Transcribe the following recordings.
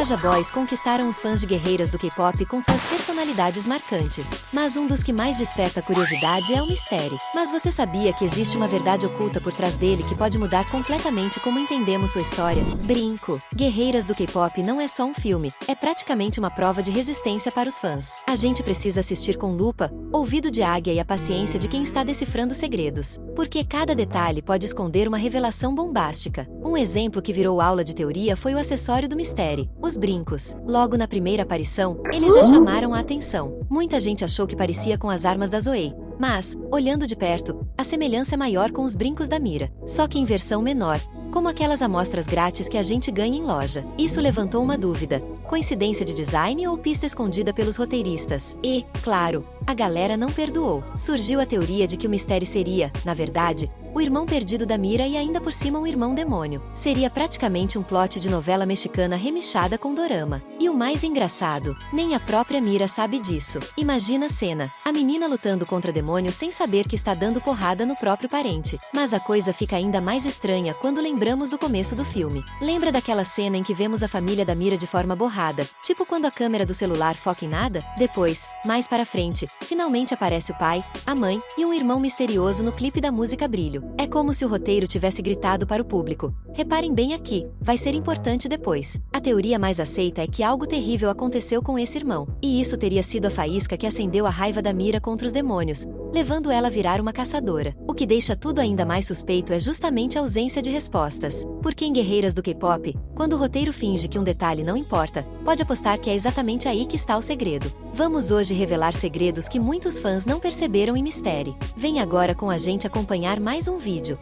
Saja Boys conquistaram os fãs de guerreiras do K-pop com suas personalidades marcantes. Mas um dos que mais desperta curiosidade é o mistério. Mas você sabia que existe uma verdade oculta por trás dele que pode mudar completamente como entendemos sua história? Brinco! Guerreiras do K-pop não é só um filme, é praticamente uma prova de resistência para os fãs. A gente precisa assistir com lupa, ouvido de águia e a paciência de quem está decifrando segredos. Porque cada detalhe pode esconder uma revelação bombástica. Um exemplo que virou aula de teoria foi o acessório do mistério, os brincos. Logo na primeira aparição, eles já chamaram a atenção. Muita gente achou que parecia com as armas da Zoey. Mas, olhando de perto, a semelhança é maior com os brincos da Mira, só que em versão menor, como aquelas amostras grátis que a gente ganha em loja. Isso levantou uma dúvida: coincidência de design ou pista escondida pelos roteiristas? E, claro, a galera não perdoou. Surgiu a teoria de que o mistério seria, na verdade, o irmão perdido da Mira e ainda por cima um irmão demônio. Seria praticamente um plot de novela mexicana remixada com dorama. E o mais engraçado, nem a própria Mira sabe disso. Imagina a cena, a menina lutando contra demônios sem saber que está dando porrada no próprio parente. Mas a coisa fica ainda mais estranha quando lembramos do começo do filme. Lembra daquela cena em que vemos a família da Mira de forma borrada, tipo quando a câmera do celular foca em nada? Depois, mais para frente, finalmente aparece o pai, a mãe e um irmão misterioso no clipe da música Brilho. É como se o roteiro tivesse gritado para o público: reparem bem aqui, vai ser importante depois. A teoria mais aceita é que algo terrível aconteceu com esse irmão, e isso teria sido a faísca que acendeu a raiva da Mira contra os demônios, levando ela a virar uma caçadora. O que deixa tudo ainda mais suspeito é justamente a ausência de respostas. Porque em Guerreiras do K-pop, quando o roteiro finge que um detalhe não importa, pode apostar que é exatamente aí que está o segredo. Vamos hoje revelar segredos que muitos fãs não perceberam em Mistério. Vem agora com a gente acompanhar mais um vídeo.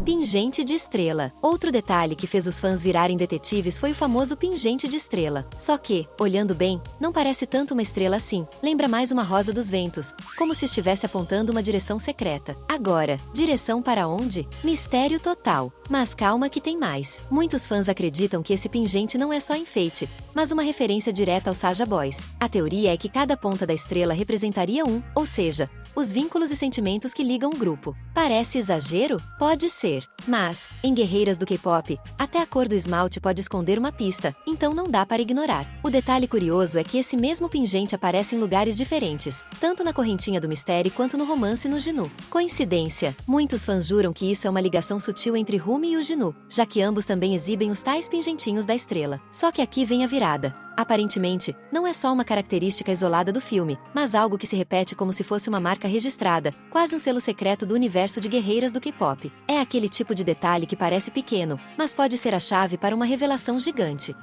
Pingente de estrela. Outro detalhe que fez os fãs virarem detetives foi o famoso pingente de estrela. Só que, olhando bem, não parece tanto uma estrela assim. Lembra mais uma rosa dos ventos, como se estivesse apontando uma direção secreta. Agora, direção para onde? Mistério total. Mas calma que tem mais. Muitos fãs acreditam que esse pingente não é só enfeite, mas uma referência direta aos Saja Boys. A teoria é que cada ponta da estrela representaria um, ou seja, os vínculos e sentimentos que ligam o grupo. Parece exagero? Pode ser. Mas, em Guerreiras do K-pop, até a cor do esmalte pode esconder uma pista, então não dá para ignorar. O detalhe curioso é que esse mesmo pingente aparece em lugares diferentes, tanto na correntinha do mistério quanto no romance no Jinu. Coincidência? Muitos fãs juram que isso é uma ligação sutil entre Rumi e o Jinu, já que ambos também exibem os tais pingentinhos da estrela. Só que aqui vem a virada. Aparentemente, não é só uma característica isolada do filme, mas algo que se repete como se fosse uma marca registrada, quase um selo secreto do universo de Guerreiras do K-pop. É aquele tipo de detalhe que parece pequeno, mas pode ser a chave para uma revelação gigante.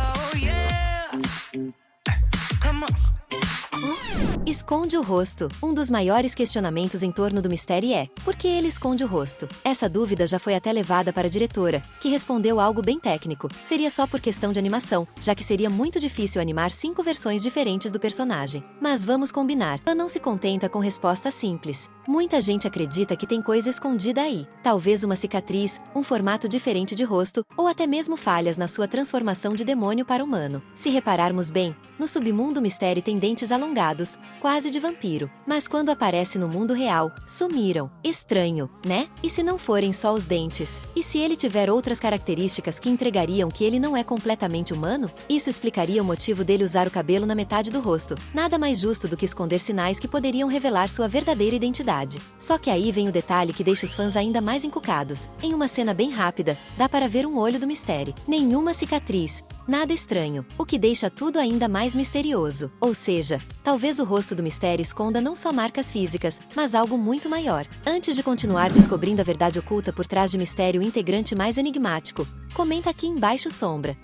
Esconde o rosto. Um dos maiores questionamentos em torno do mistério é: por que ele esconde o rosto? Essa dúvida já foi até levada para a diretora, que respondeu algo bem técnico. Seria só por questão de animação, já que seria muito difícil animar 5 versões diferentes do personagem. Mas vamos combinar, ela não se contenta com resposta simples. Muita gente acredita que tem coisa escondida aí. Talvez uma cicatriz, um formato diferente de rosto, ou até mesmo falhas na sua transformação de demônio para humano. Se repararmos bem, no submundo o mistério tem dentes alongados, quase de vampiro. Mas quando aparece no mundo real, sumiram. Estranho, né? E se não forem só os dentes? E se ele tiver outras características que entregariam que ele não é completamente humano? Isso explicaria o motivo dele usar o cabelo na metade do rosto. Nada mais justo do que esconder sinais que poderiam revelar sua verdadeira identidade. Só que aí vem o detalhe que deixa os fãs ainda mais encucados. Em uma cena bem rápida, dá para ver um olho do mistério. Nenhuma cicatriz. Nada estranho, o que deixa tudo ainda mais misterioso. Ou seja, talvez o rosto do mistério esconda não só marcas físicas, mas algo muito maior. Antes de continuar descobrindo a verdade oculta por trás de Mistério, o integrante mais enigmático, comenta aqui embaixo sombra.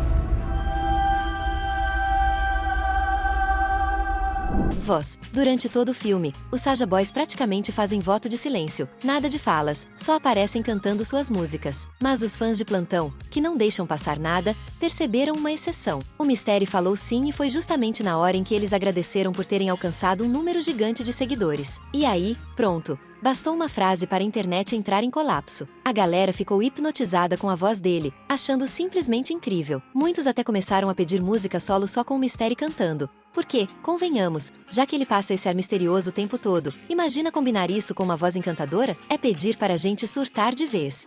Voz. Durante todo o filme, os Saja Boys praticamente fazem voto de silêncio, nada de falas, só aparecem cantando suas músicas. Mas os fãs de plantão, que não deixam passar nada, perceberam uma exceção. O mistério falou sim e foi justamente na hora em que eles agradeceram por terem alcançado um número gigante de seguidores. E aí, pronto. Bastou uma frase para a internet entrar em colapso. A galera ficou hipnotizada com a voz dele, achando simplesmente incrível. Muitos até começaram a pedir música solo só com o mistério cantando. Porque, convenhamos, já que ele passa esse ar misterioso o tempo todo, imagina combinar isso com uma voz encantadora? É pedir para a gente surtar de vez.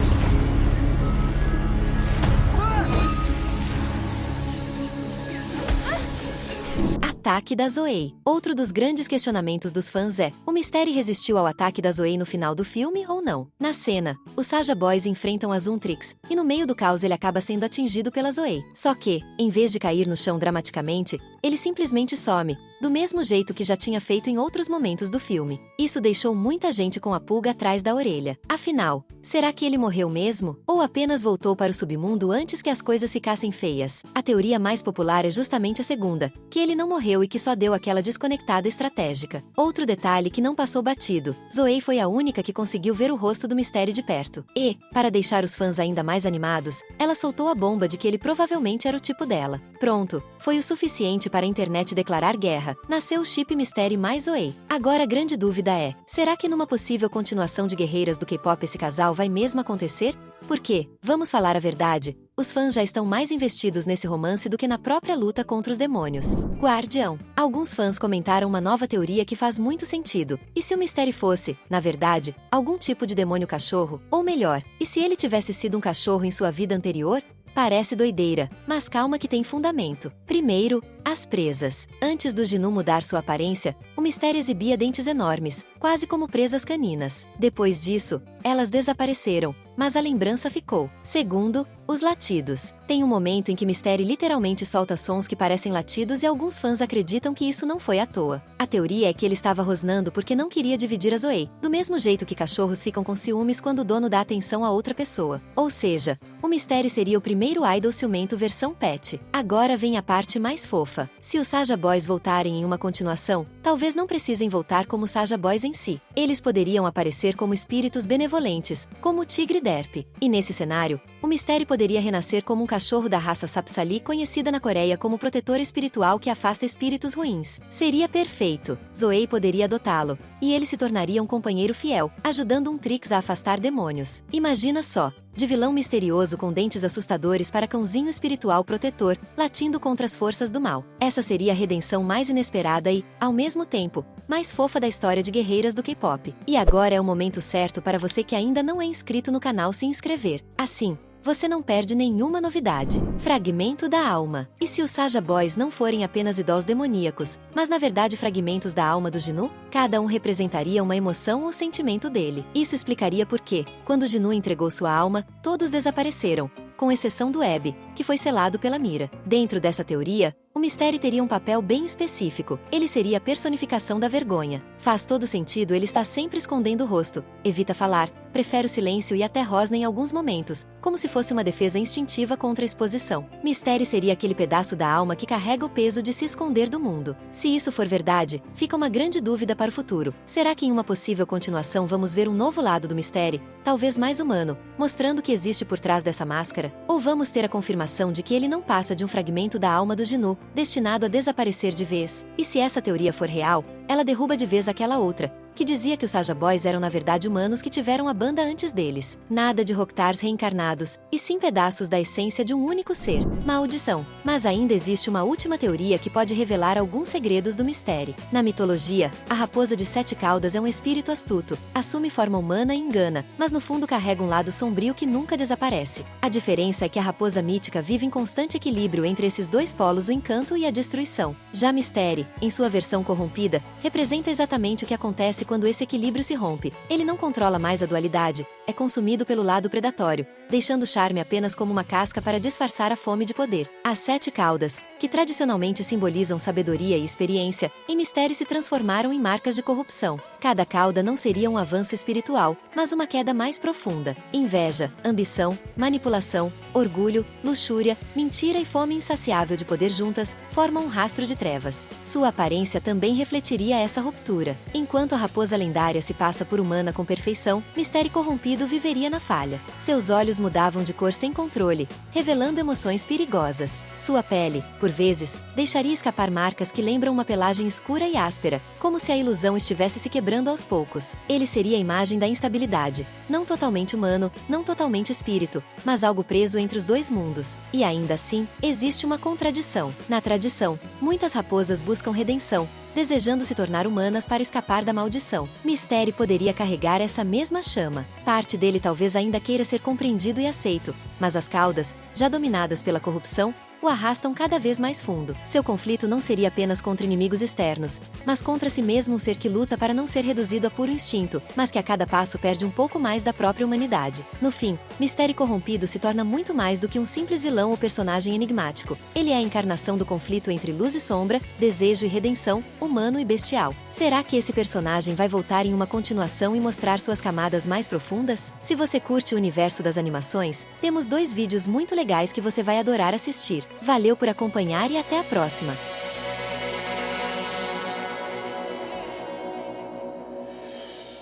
Ataque da Zoey. Outro dos grandes questionamentos dos fãs é: o Mistério resistiu ao ataque da Zoey no final do filme ou não? Na cena, os Saja Boys enfrentam a Zuntrix, e no meio do caos ele acaba sendo atingido pela Zoey. Só que, em vez de cair no chão dramaticamente, ele simplesmente some, do mesmo jeito que já tinha feito em outros momentos do filme. Isso deixou muita gente com a pulga atrás da orelha. Afinal, será que ele morreu mesmo? Ou apenas voltou para o submundo antes que as coisas ficassem feias? A teoria mais popular é justamente a segunda, que ele não morreu e que só deu aquela desconectada estratégica. Outro detalhe que não passou batido: Zoey foi a única que conseguiu ver o rosto do Mistério de perto. E, para deixar os fãs ainda mais animados, ela soltou a bomba de que ele provavelmente era o tipo dela. Pronto, foi o suficiente para a internet declarar guerra. Nasceu o chip Mistério mais Zoey. Agora a grande dúvida é: será que numa possível continuação de Guerreiras do K-pop esse casal vai mesmo acontecer? Porque, vamos falar a verdade, os fãs já estão mais investidos nesse romance do que na própria luta contra os demônios. Guardião. Alguns fãs comentaram uma nova teoria que faz muito sentido. E se o Mistério fosse, na verdade, algum tipo de demônio cachorro? Ou melhor, e se ele tivesse sido um cachorro em sua vida anterior? Parece doideira, mas calma que tem fundamento. Primeiro, as presas. Antes do Jinu mudar sua aparência, o Mistério exibia dentes enormes, quase como presas caninas. Depois disso, elas desapareceram, mas a lembrança ficou. Segundo, os latidos. Tem um momento em que Mistério literalmente solta sons que parecem latidos e alguns fãs acreditam que isso não foi à toa. A teoria é que ele estava rosnando porque não queria dividir a Zoey, do mesmo jeito que cachorros ficam com ciúmes quando o dono dá atenção a outra pessoa. Ou seja, o Mistério seria o primeiro idol ciumento versão pet. Agora vem a parte mais fofa. Se os Saja Boys voltarem em uma continuação, talvez não precisem voltar como Saja Boys em si. Eles poderiam aparecer como espíritos benevolentes, como o Tigre Derp. E nesse cenário, o Mistério poderia renascer como um cachorro da raça Sapsali, conhecida na Coreia como protetor espiritual que afasta espíritos ruins. Seria perfeito. Zoey poderia adotá-lo, e ele se tornaria um companheiro fiel, ajudando um Trix a afastar demônios. Imagina só, de vilão misterioso com dentes assustadores para cãozinho espiritual protetor, latindo contra as forças do mal. Essa seria a redenção mais inesperada e, ao mesmo tempo, mais fofa da história de guerreiras do K-pop. E agora é o momento certo para você que ainda não é inscrito no canal se inscrever. Assim, você não perde nenhuma novidade. Fragmento da alma. E se os Saja Boys não forem apenas idols demoníacos, mas na verdade fragmentos da alma do Jinu? Cada um representaria uma emoção ou sentimento dele. Isso explicaria por que, quando Jinu entregou sua alma, todos desapareceram, com exceção do Eb, que foi selado pela Mira. Dentro dessa teoria, o Mistério teria um papel bem específico. Ele seria a personificação da vergonha. Faz todo sentido ele estar sempre escondendo o rosto, evita falar, prefere o silêncio e até rosna em alguns momentos, como se fosse uma defesa instintiva contra a exposição. Mistério seria aquele pedaço da alma que carrega o peso de se esconder do mundo. Se isso for verdade, fica uma grande dúvida para o futuro. Será que em uma possível continuação vamos ver um novo lado do Mistério, talvez mais humano, mostrando o que existe por trás dessa máscara? Ou vamos ter a confirmação de que ele não passa de um fragmento da alma do Jinu, destinado a desaparecer de vez? E se essa teoria for real, ela derruba de vez aquela outra, que dizia que os Saja Boys eram na verdade humanos que tiveram a banda antes deles. Nada de Roktars reencarnados, e sim pedaços da essência de um único ser. Maldição. Mas ainda existe uma última teoria que pode revelar alguns segredos do Mistério. Na mitologia, a raposa de 7 caudas é um espírito astuto, assume forma humana e engana, mas no fundo carrega um lado sombrio que nunca desaparece. A diferença é que a raposa mítica vive em constante equilíbrio entre esses dois polos, o encanto e a destruição. Já Mistério, em sua versão corrompida, representa exatamente o que acontece quando esse equilíbrio se rompe. Ele não controla mais a dualidade, é consumido pelo lado predatório, deixando o charme apenas como uma casca para disfarçar a fome de poder. As 7 caudas, que tradicionalmente simbolizam sabedoria e experiência, em Mistério se transformaram em marcas de corrupção. Cada cauda não seria um avanço espiritual, mas uma queda mais profunda. Inveja, ambição, manipulação, orgulho, luxúria, mentira e fome insaciável de poder juntas formam um rastro de trevas. Sua aparência também refletiria essa ruptura. Enquanto a raposa lendária se passa por humana com perfeição, Mistério corrompido indivíduo viveria na falha. Seus olhos mudavam de cor sem controle, revelando emoções perigosas. Sua pele, por vezes, deixaria escapar marcas que lembram uma pelagem escura e áspera, como se a ilusão estivesse se quebrando aos poucos. Ele seria a imagem da instabilidade, não totalmente humano, não totalmente espírito, mas algo preso entre os dois mundos. E ainda assim, existe uma contradição. Na tradição, muitas raposas buscam redenção, desejando se tornar humanas para escapar da maldição. Mystere poderia carregar essa mesma chama. Parte dele talvez ainda queira ser compreendido e aceito, mas as caudas, já dominadas pela corrupção, o arrastam cada vez mais fundo. Seu conflito não seria apenas contra inimigos externos, mas contra si mesmo, um ser que luta para não ser reduzido a puro instinto, mas que a cada passo perde um pouco mais da própria humanidade. No fim, Mystere corrompido se torna muito mais do que um simples vilão ou personagem enigmático. Ele é a encarnação do conflito entre luz e sombra, desejo e redenção, humano e bestial. Será que esse personagem vai voltar em uma continuação e mostrar suas camadas mais profundas? Se você curte o universo das animações, temos 2 vídeos muito legais que você vai adorar assistir. Valeu por acompanhar e até a próxima!